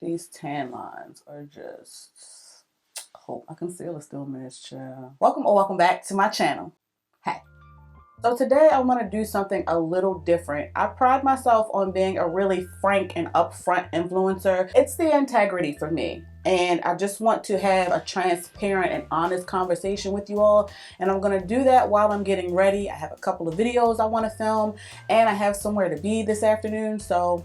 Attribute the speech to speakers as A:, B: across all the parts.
A: These tan lines are just, hope my concealer still matches, child. Welcome back to my channel. Hey. So today I want to do something a little different. I pride myself on being a really frank and upfront influencer. It's the integrity for me. And I just want to have a transparent and honest conversation with you all. And I'm going to do that while I'm getting ready. I have a couple of videos I want to film and I have somewhere to be this afternoon. So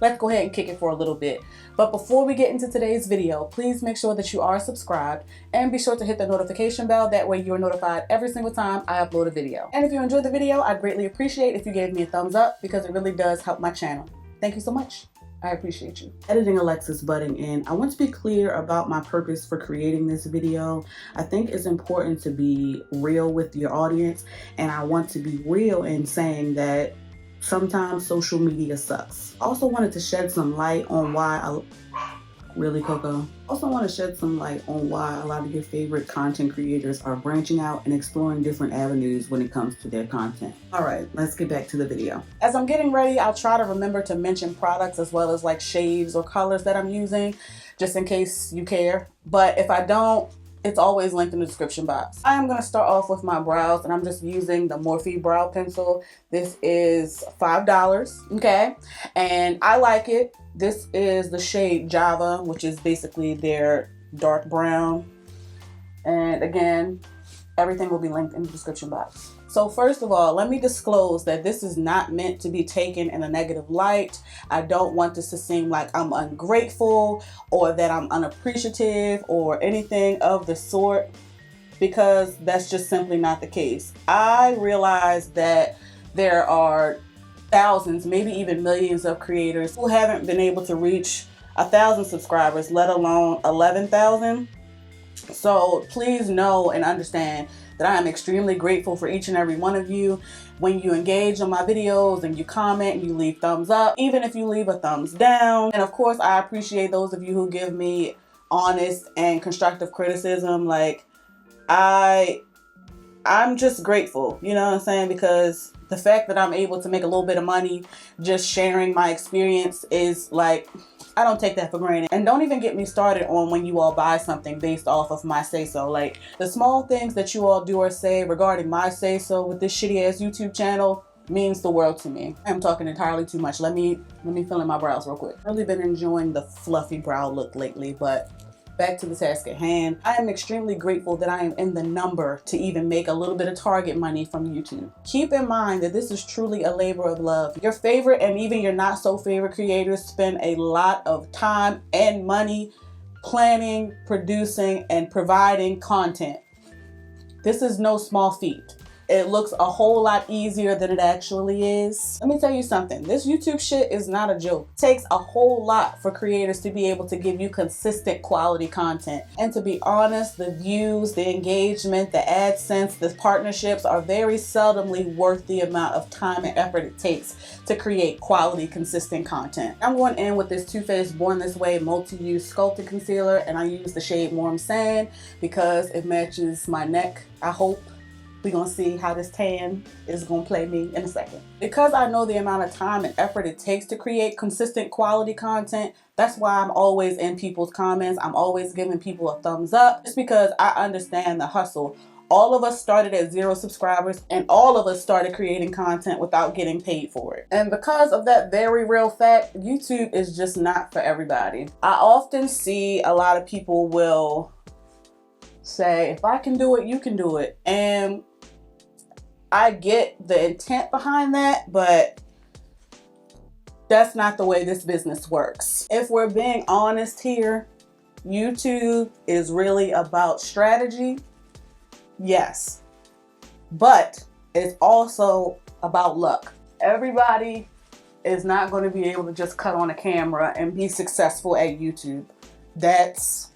A: let's go ahead and kick it for a little bit. But before we get into today's video, please make sure that you are subscribed and be sure to hit the notification bell. That way you're notified every single time I upload a video. And if you enjoyed the video, I'd greatly appreciate if you gave me a thumbs up because it really does help my channel. Thank you so much. I appreciate you. Editing Alexis butting in. I want to be clear about my purpose for creating this video. I think it's important to be real with your audience, and I want to be real in saying that sometimes social media sucks. Also wanted to shed some light on why Also want to shed some light on why a lot of your favorite content creators are branching out and exploring different avenues when it comes to their content. All right, let's get back to the video. As I'm getting ready, I'll try to remember to mention products as well as like shades or colors that I'm using, just in case you care. But if I don't, it's always linked in the description box. I am going to start off with my brows, and I'm just using the Morphe brow pencil. This is $5, okay? And I like it. This is the shade Java, which is basically their dark brown. And again, everything will be linked in the description box. So first of all, let me disclose that this is not meant to be taken in a negative light. I don't want this to seem like I'm ungrateful or that I'm unappreciative or anything of the sort, because that's just simply not the case. I realize that there are thousands, maybe even millions of creators who haven't been able to reach 1,000 subscribers, let alone 11,000. So please know and understand that I am extremely grateful for each and every one of you. When you engage on my videos and you comment and you leave thumbs up, even if you leave a thumbs down. And of course, I appreciate those of you who give me honest and constructive criticism. Like, I'm just grateful, you know what I'm saying? Because the fact that I'm able to make a little bit of money just sharing my experience is like, I don't take that for granted. And don't even get me started on when you all buy something based off of my say-so. Like, the small things that you all do or say regarding my say-so with this shitty ass YouTube channel means the world to me. I'm talking entirely too much. Let me fill in my brows real quick. I've really been enjoying the fluffy brow look lately, but back to the task at hand. I am extremely grateful that I am in the number to even make a little bit of target money from YouTube. Keep in mind that this is truly a labor of love. Your favorite and even your not so favorite creators spend a lot of time and money planning, producing, and providing content. This is no small feat. It looks a whole lot easier than it actually is. Let me tell you something. This YouTube shit is not a joke. It takes a whole lot for creators to be able to give you consistent quality content. And to be honest, the views, the engagement, the AdSense, the partnerships are very seldomly worth the amount of time and effort it takes to create quality, consistent content. I'm going in with this Too Faced Born This Way multi-use sculpted concealer, and I use the shade Warm Sand because it matches my neck, I hope. We're gonna see how this tan is gonna play me in a second. Because I know the amount of time and effort it takes to create consistent quality content, that's why I'm always in people's comments. I'm always giving people a thumbs up, just because I understand the hustle. All of us started at 0 subscribers, and all of us started creating content without getting paid for it. And because of that very real fact, YouTube is just not for everybody. I often see a lot of people will say, if I can do it, you can do it. And I get the intent behind that, but that's not the way this business works. If we're being honest here, YouTube is really about strategy, yes, but it's also about luck. Everybody is not going to be able to just cut on a camera and be successful at YouTube. That's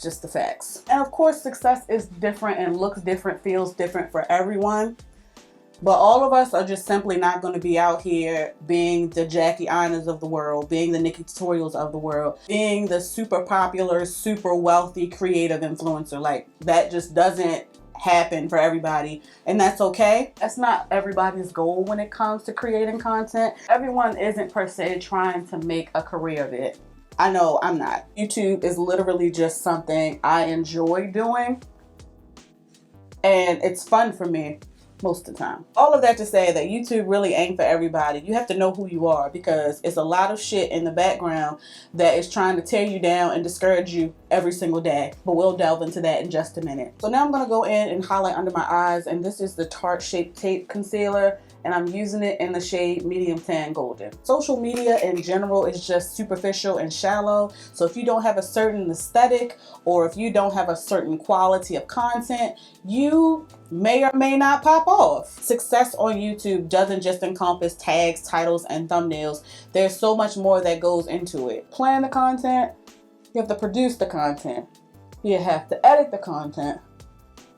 A: just the facts. And of course, success is different and looks different, feels different for everyone. But all of us are just simply not going to be out here being the Jackie Einers of the world, being the Nikki Tutorials of the world, being the super popular, super wealthy, creative influencer. Like, that just doesn't happen for everybody, and that's okay. That's not everybody's goal when it comes to creating content. Everyone isn't per se trying to make a career of it. I know I'm not. YouTube is literally just something I enjoy doing, and it's fun for me most of the time. All of that to say that YouTube really ain't for everybody. You have to know who you are, because it's a lot of shit in the background that is trying to tear you down and discourage you every single day. But we'll delve into that in just a minute. So now I'm going to go in and highlight under my eyes, and this is the Tarte Shape Tape Concealer, and I'm using it in the shade Medium Tan Golden. Social media in general is just superficial and shallow. So if you don't have a certain aesthetic, or if you don't have a certain quality of content, you may or may not pop off. Success on YouTube doesn't just encompass tags, titles, and thumbnails. There's so much more that goes into it. Plan the content, you have to produce the content, you have to edit the content,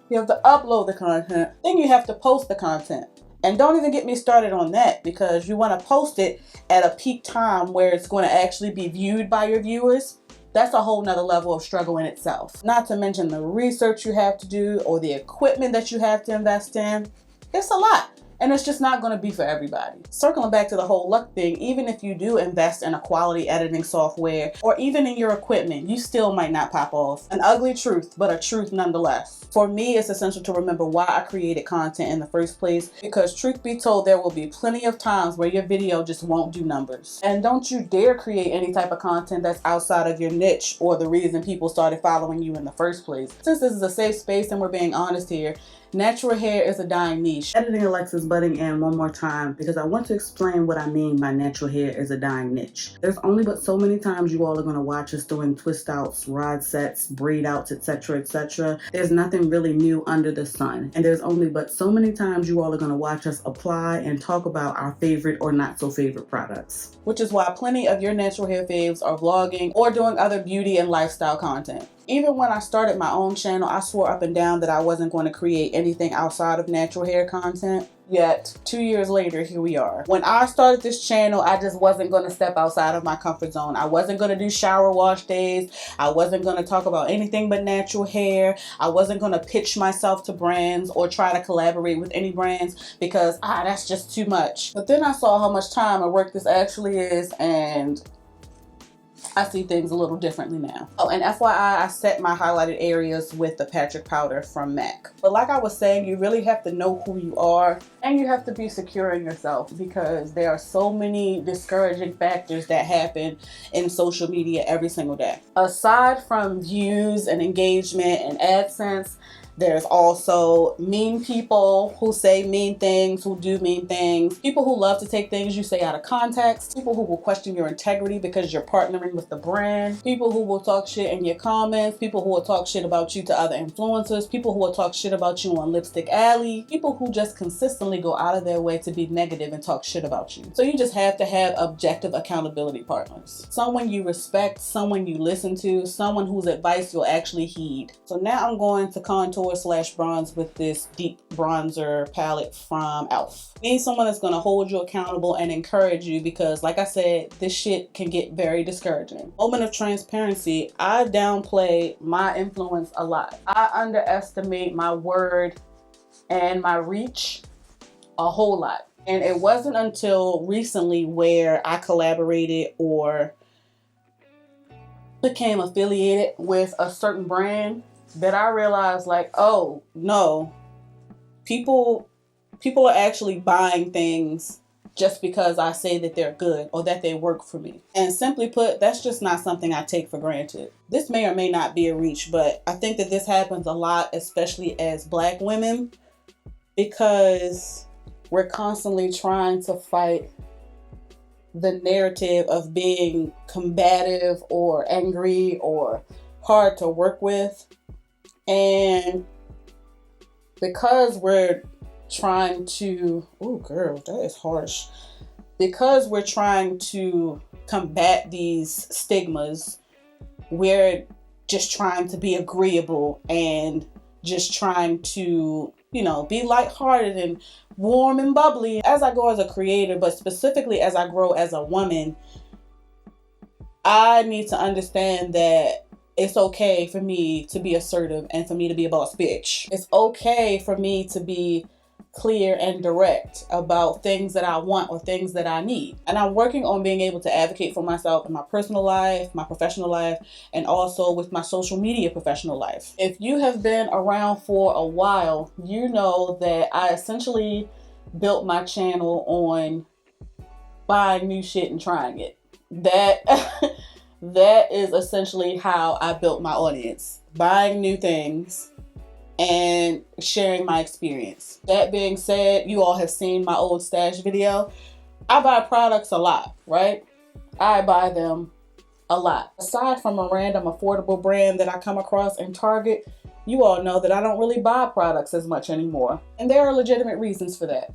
A: you have to upload the content, then you have to post the content. And don't even get me started on that, because you want to post it at a peak time where it's going to actually be viewed by your viewers. That's a whole nother level of struggle in itself. Not to mention the research you have to do, or the equipment that you have to invest in. It's a lot. And it's just not going to be for everybody. Circling back to the whole luck thing, even if you do invest in a quality editing software, or even in your equipment, you still might not pop off. An ugly truth, but a truth nonetheless. For me, it's essential to remember why I created content in the first place, because truth be told, there will be plenty of times where your video just won't do numbers. And don't you dare create any type of content that's outside of your niche or the reason people started following you in the first place. Since this is a safe space and we're being honest here, natural hair is a dying niche. Editing Alexis butting in one more time, because I want to explain what I mean by natural hair is a dying niche. There's only but so many times you all are going to watch us doing twist outs, rod sets, braid outs, etc., etc. There's nothing really new under the sun. And there's only but so many times you all are going to watch us apply and talk about our favorite or not so favorite products. Which is why plenty of your natural hair faves are vlogging or doing other beauty and lifestyle content. Even when I started my own channel, I swore up and down that I wasn't going to create anything outside of natural hair content. Yet 2 years later, here we are. When I started this channel, I just wasn't going to step outside of my comfort zone. I wasn't going to do shower wash days. I wasn't going to talk about anything but natural hair. I wasn't going to pitch myself to brands or try to collaborate with any brands, because that's just too much. But then I saw how much time and work this actually is, and I see things a little differently now. Oh, and FYI, I set my highlighted areas with the Patrick powder from MAC. But like I was saying, you really have to know who you are, and you have to be secure in yourself, because there are so many discouraging factors that happen in social media every single day. Aside from views and engagement and AdSense, there's also mean people who say mean things, who do mean things, people who love to take things you say out of context, people who will question your integrity because you're partnering with the brand, people who will talk shit in your comments, people who will talk shit about you to other influencers, people who will talk shit about you on Lipstick Alley, people who just consistently go out of their way to be negative and talk shit about you. So you just have to have objective accountability partners. Someone you respect, someone you listen to, someone whose advice you'll actually heed. So now I'm going to contour/bronze with this deep bronzer palette from e.l.f. Need someone that's going to hold you accountable and encourage you, because like I said, this shit can get very discouraging. Moment of transparency, I downplay my influence a lot. I underestimate my word and my reach a whole lot. And it wasn't until recently where I collaborated or became affiliated with a certain brand that I realized, like, oh no, people are actually buying things just because I say that they're good or that they work for me. And simply put, that's just not something I take for granted. This may or may not be a reach, but I think that this happens a lot, especially as Black women, because we're constantly trying to fight the narrative of being combative or angry or hard to work with. And because we're trying to, oh girl, that is harsh. Because we're trying to combat these stigmas, we're just trying to be agreeable and just trying to, you know, be lighthearted and warm and bubbly. As I go as a creator, but specifically as I grow as a woman, I need to understand that it's okay for me to be assertive and for me to be a boss bitch. It's okay for me to be clear and direct about things that I want or things that I need. And I'm working on being able to advocate for myself in my personal life, my professional life, and also with my social media professional life. If you have been around for a while, you know that I essentially built my channel on buying new shit and trying it. That is essentially how I built my audience. Buying new things and sharing my experience. That being said, you all have seen my old stash video. I buy products a lot, right? I buy them a lot. Aside from a random affordable brand that I come across in Target, you all know that I don't really buy products as much anymore. And there are legitimate reasons for that.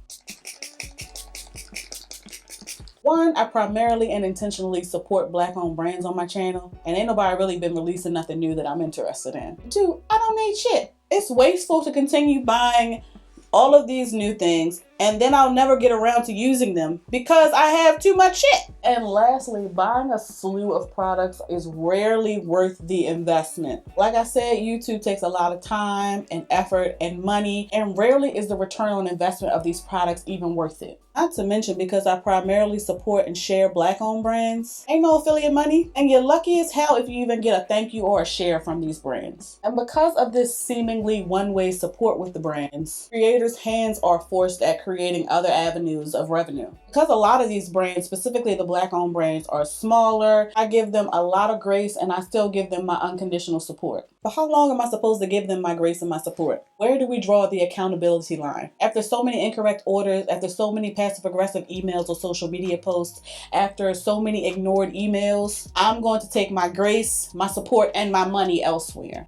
A: One, I primarily and intentionally support Black-owned brands on my channel, and ain't nobody really been releasing nothing new that I'm interested in. Two, I don't need shit. It's wasteful to continue buying all of these new things and then I'll never get around to using them because I have too much shit. And lastly, buying a slew of products is rarely worth the investment. Like I said, YouTube takes a lot of time and effort and money, and rarely is the return on investment of these products even worth it. Not to mention, because I primarily support and share Black-owned brands, ain't no affiliate money, and you're lucky as hell if you even get a thank you or a share from these brands. And because of this seemingly one-way support with the brands, creators' hands are forced at creating other avenues of revenue. Because a lot of these brands, specifically the Black-owned brands, are smaller, I give them a lot of grace and I still give them my unconditional support. But how long am I supposed to give them my grace and my support? Where do we draw the accountability line? After so many incorrect orders, after so many passive-aggressive emails or social media posts, after so many ignored emails, I'm going to take my grace, my support, and my money elsewhere.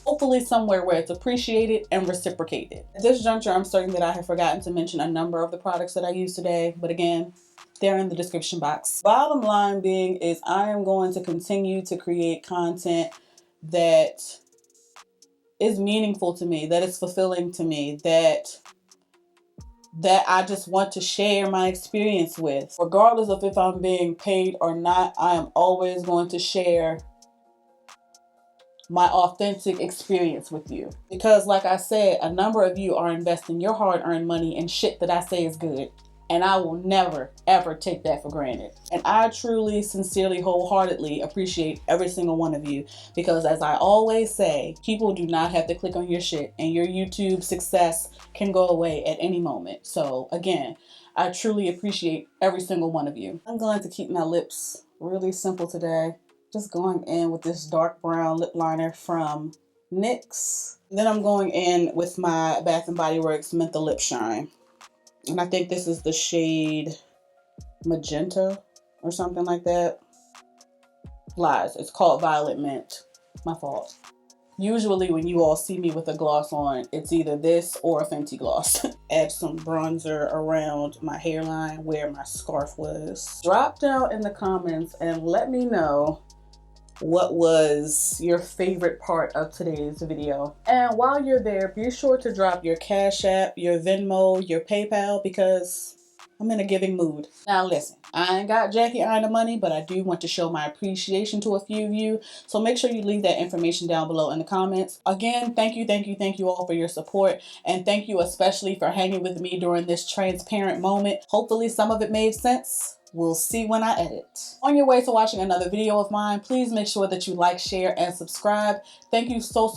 A: Hopefully somewhere where it's appreciated and reciprocated. At this juncture, I'm certain that I have forgotten to mention a number of the products that I use today, but again, they're in the description box. Bottom line being is I am going to continue to create content that is meaningful to me, that is fulfilling to me, that I just want to share my experience with. Regardless of if I'm being paid or not, I am always going to share my authentic experience with you. Because like I said, a number of you are investing your hard-earned money in shit that I say is good. And I will never, ever take that for granted. And I truly, sincerely, wholeheartedly appreciate every single one of you. Because as I always say, people do not have to click on your shit. And your YouTube success can go away at any moment. So again, I truly appreciate every single one of you. I'm going to keep my lips really simple today. Just going in with this dark brown lip liner from NYX. Then I'm going in with my Bath & Body Works Menthol Lip Shine. And I think this is the shade Magenta or something like that. Lies, it's called Violet Mint. My fault. Usually when you all see me with a gloss on, it's either this or a Fenty gloss. Add some bronzer around my hairline where my scarf was. Drop down in the comments and let me know what was your favorite part of today's video. And while you're there, be sure to drop your Cash App, your Venmo, your PayPal, because I'm in a giving mood. Now listen, I ain't got Jackie Iron money, but I do want to show my appreciation to a few of you. So make sure you leave that information down below in the comments. Again, thank you all for your support. And thank you especially for hanging with me during this transparent moment. Hopefully some of it made sense. We'll see when I edit. On your way to watching another video of mine, please make sure that you like, share, and subscribe. Thank you so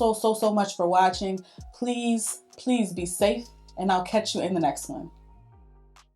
A: much for watching. Please be safe, and I'll catch you in the next one.